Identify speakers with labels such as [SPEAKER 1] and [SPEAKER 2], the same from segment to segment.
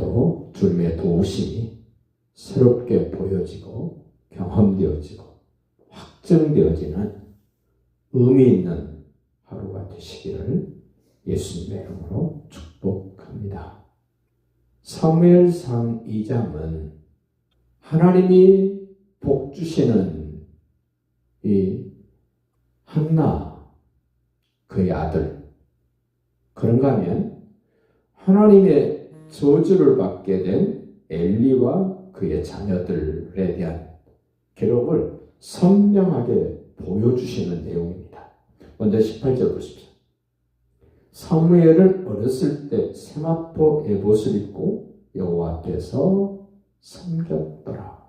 [SPEAKER 1] 그때도 주님의 도우심이 새롭게 보여지고 경험되어지고 확증되어지는 의미 있는 하루가 되시기를 예수님의 이름으로 축복합니다. 사무엘상 2장은 하나님이 복 주시는 이 한나 그의 아들, 그런가 하면 하나님의 저주를 받게 된 엘리와 그의 자녀들에 대한 기록을 선명하게 보여주시는 내용입니다. 먼저 18절 보십시오. 사무엘은 어렸을 때 세마포 에봇을 입고 여호와 앞에서 섬겼더라.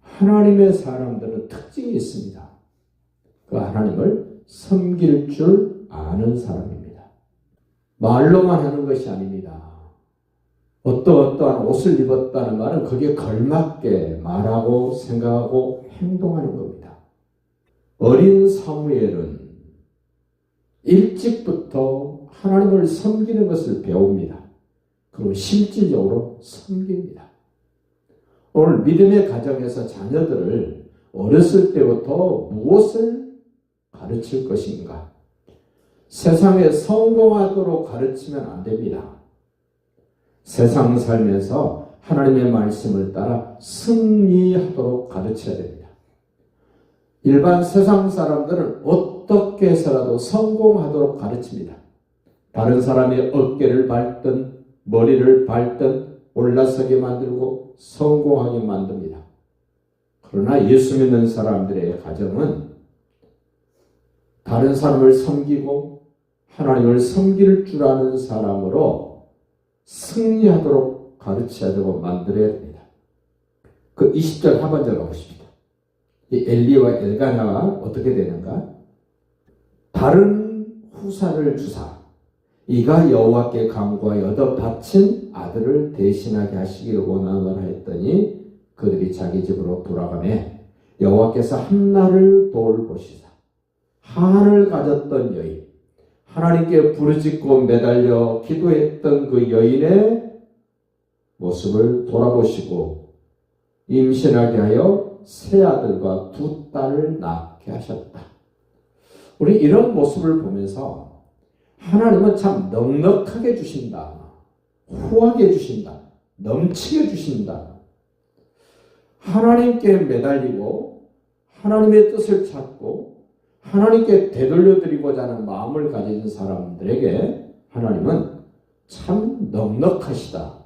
[SPEAKER 1] 하나님의 사람들은 특징이 있습니다. 그 하나님을 섬길 줄 아는 사람입니다. 말로만 하는 것이 아닙니다. 어떠한 옷을 입었다는 말은 거기에 걸맞게 말하고 생각하고 행동하는 겁니다. 어린 사무엘은 일찍부터 하나님을 섬기는 것을 배웁니다. 그리고 실질적으로 섬깁니다. 오늘 믿음의 가정에서 자녀들을 어렸을 때부터 무엇을 가르칠 것인가? 세상에 성공하도록 가르치면 안 됩니다. 세상 살면서 하나님의 말씀을 따라 승리하도록 가르쳐야 됩니다. 일반 세상 사람들은 어떻게 해서라도 성공하도록 가르칩니다. 다른 사람의 어깨를 밟든 머리를 밟든 올라서게 만들고 성공하게 만듭니다. 그러나 예수 믿는 사람들의 가정은 다른 사람을 섬기고 하나님을 섬길 줄 아는 사람으로 승리하도록 가르쳐야 되고 만들어야 됩니다. 그 20절 하반절 가보십시다. 이 엘리와 엘가나가 어떻게 되는가? 다른 후사를 주사 이가 여호와께 간구하여 얻어 바친 아들을 대신하게 하시기를 원하노라 했더니 그들이 자기 집으로 돌아가매 여호와께서 한나를 돌보시사 한을 가졌던 여인, 하나님께 부르짖고 매달려 기도했던 그 여인의 모습을 돌아보시고 임신하게 하여 세 아들과 두 딸을 낳게 하셨다. 우리 이런 모습을 보면서 하나님은 참 넉넉하게 주신다. 후하게 주신다. 넘치게 주신다. 하나님께 매달리고 하나님의 뜻을 찾고 하나님께 되돌려드리고자 하는 마음을 가진 사람들에게 하나님은 참 넉넉하시다.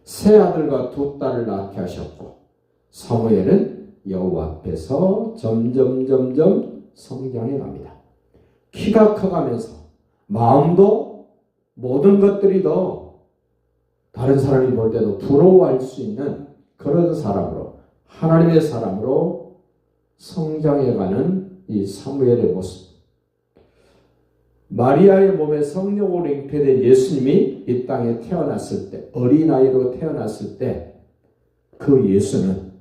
[SPEAKER 1] 세 아들과 두 딸을 낳게 하셨고 사무엘은 여호와 앞에서 점점 성장해 갑니다. 키가 커가면서 마음도 모든 것들이 더 다른 사람이 볼 때도 부러워할 수 있는 그런 사람으로 하나님의 사람으로 성장해가는 이 사무엘의 모습. 마리아의 몸에 성령으로 잉태된 예수님이 이 땅에 태어났을 때, 어린아이로 태어났을 때 그 예수는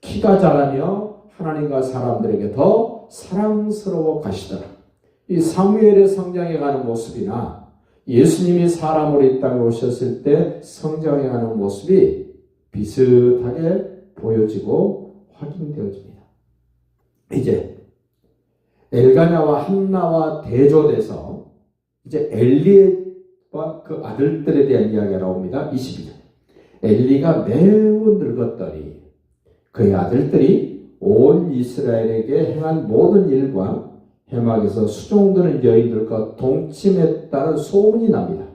[SPEAKER 1] 키가 자라며 하나님과 사람들에게 더 사랑스러워 가시더라. 이 사무엘의 성장해가는 모습이나 예수님이 사람으로 이 땅에 오셨을 때 성장해가는 모습이 비슷하게 보여지고 확인되어집니다. 이제 엘가나와 한나와 대조돼서 이제 엘리와 그 아들들에 대한 이야기가 나옵니다. 22절. 엘리가 매우 늙었더니 그의 아들들이 온 이스라엘에게 행한 모든 일과 해막에서 수종드는 여인들과 동침했다는 소문이 납니다.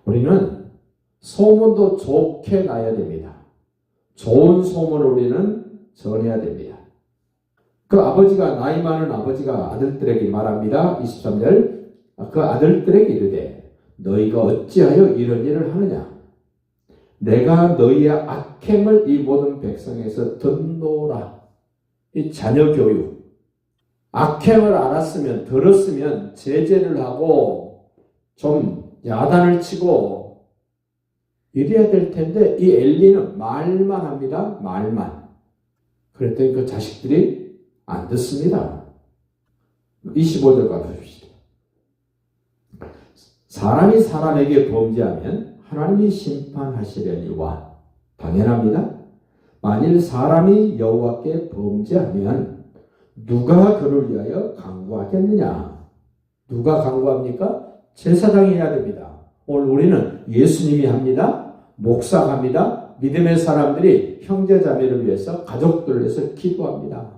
[SPEAKER 1] 우리는 소문도 좋게 나야 됩니다. 좋은 소문을 우리는 전해야 됩니다. 그 아버지가 나이 많은 아버지가 아들들에게 말합니다. 23절. 그 아들들에게 이르되 너희가 어찌하여 이런 일을 하느냐? 내가 너희의 악행을 이 모든 백성에서 듣노라. 이 자녀 교육. 악행을 알았으면 들었으면 제재를 하고 좀 야단을 치고 이래야 될 텐데 이 엘리는 말만 합니다. 말만. 그랬더니 그 자식들이 안 듣습니다. 25절 가보십시오. 사람이 사람에게 범죄하면 하나님이 심판하시려니와 당연합니다. 만일 사람이 여호와께 범죄하면 누가 그를 위하여 강구하겠느냐? 누가 강구합니까? 제사장이 해야 됩니다. 오늘 우리는 예수님이 합니다. 목사가 합니다. 믿음의 사람들이 형제자매를 위해서 가족들을 위해서 기도합니다.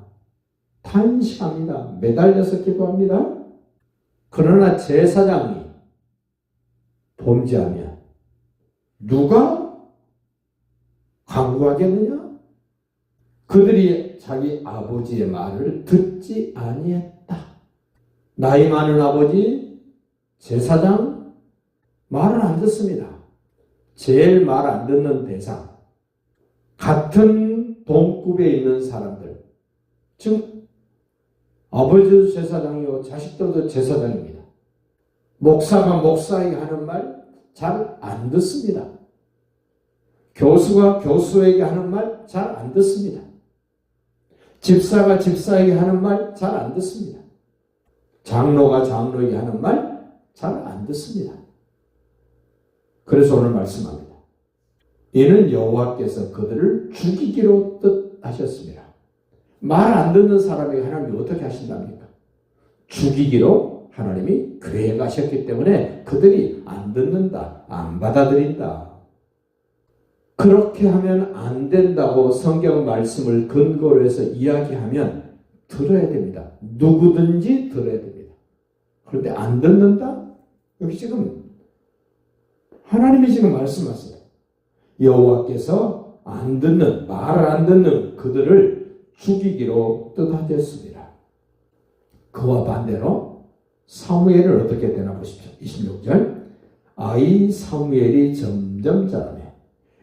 [SPEAKER 1] 탄식합니다. 매달려서 기도합니다. 그러나 제사장이 범죄하면 누가 강구하겠느냐? 그들이 자기 아버지의 말을 듣지 아니했다. 나이 많은 아버지, 제사장 말을 안 듣습니다. 제일 말 안 듣는 대상, 같은 동급에 있는 사람들, 즉 아버지도 제사장이고 자식들도 제사장입니다. 목사가 목사에게 하는 말 잘 안 듣습니다. 교수가 교수에게 하는 말 잘 안 듣습니다. 집사가 집사에게 하는 말 잘 안 듣습니다. 장로가 장로에게 하는 말 잘 안 듣습니다. 그래서 오늘 말씀합니다. 이는 여호와께서 그들을 죽이기로 뜻하셨습니다. 말 안 듣는 사람에게 하나님이 어떻게 하신답니까? 죽이기로 하나님이 계획하셨기 때문에 그들이 안 듣는다, 안 받아들인다. 그렇게 하면 안 된다고 성경 말씀을 근거로 해서 이야기하면 들어야 됩니다. 누구든지 들어야 됩니다. 그런데 안 듣는다? 여기 지금 하나님이 지금 말씀하세요. 여호와께서 안 듣는, 말을 안 듣는 그들을 죽이기로 뜻하셨습니다. 그와 반대로 사무엘을 어떻게 되나 보십시오. 26절 아이 사무엘이 점점 자라며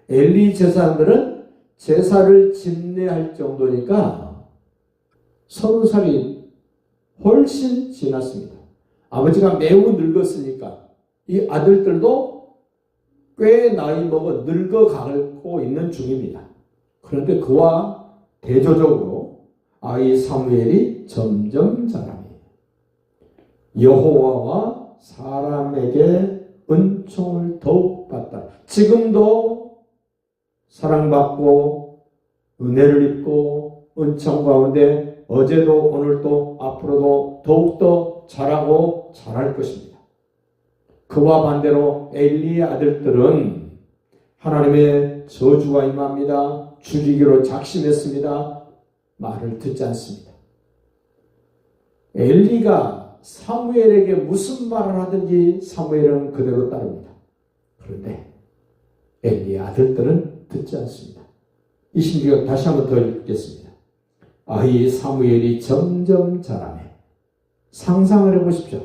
[SPEAKER 1] 엘리 제사장들은 제사를 집례할 정도니까 30살이 훨씬 지났습니다. 아버지가 매우 늙었으니까 이 아들들도 꽤 나이 먹어 늙어가고 있는 중입니다. 그런데 그와 대조적으로 아이 사무엘이 점점 자라며 여호와와 사람에게 은총을 더욱 받다. 지금도 사랑받고 은혜를 입고 은총 가운데 어제도 오늘도 앞으로도 더욱더 자라고 자랄 것입니다. 그와 반대로 엘리의 아들들은 하나님의 저주가 임합니다. 죽이기로 작심했습니다. 말을 듣지 않습니다. 엘리가 사무엘에게 무슨 말을 하든지 사무엘은 그대로 따릅니다. 그런데 엘리의 아들들은 듣지 않습니다. 26절 다시 한번 더 읽겠습니다. 아이 사무엘이 점점 자라며 상상을 해보십시오.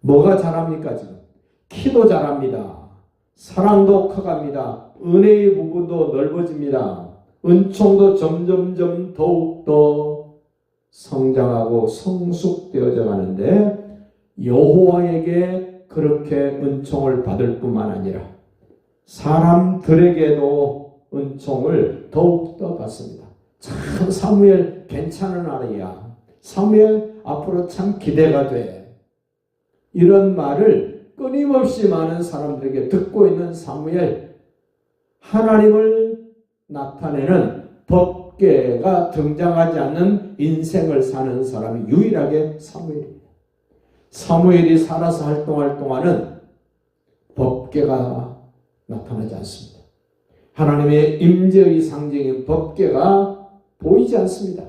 [SPEAKER 1] 뭐가 자랍니까 지금? 키도 자랍니다. 사랑도 커갑니다. 은혜의 부분도 넓어집니다. 은총도 점점점 더욱더 성장하고 성숙되어져 가는데 여호와에게 그렇게 은총을 받을 뿐만 아니라 사람들에게도 은총을 더욱더 받습니다. 참 사무엘 괜찮은 아이야. 사무엘 앞으로 참 기대가 돼. 이런 말을 끊임없이 많은 사람들에게 듣고 있는 사무엘, 하나님을 나타내는 법궤가 등장하지 않는 인생을 사는 사람이 유일하게 사무엘입니다. 사무엘이 살아서 활동할 동안은 법궤가 나타나지 않습니다. 하나님의 임재의 상징인 법궤가 보이지 않습니다.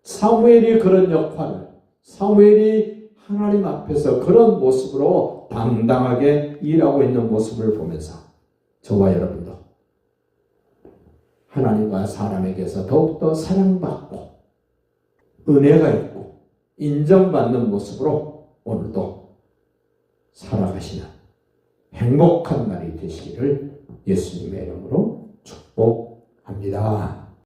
[SPEAKER 1] 사무엘이 그런 역할을, 사무엘이 하나님 앞에서 그런 모습으로 당당하게 일하고 있는 모습을 보면서 저와 여러분도 하나님과 사람에게서 더욱더 사랑받고 은혜가 있고 인정받는 모습으로 오늘도 살아가시는 행복한 날이 되시기를 예수님의 이름으로 축복합니다.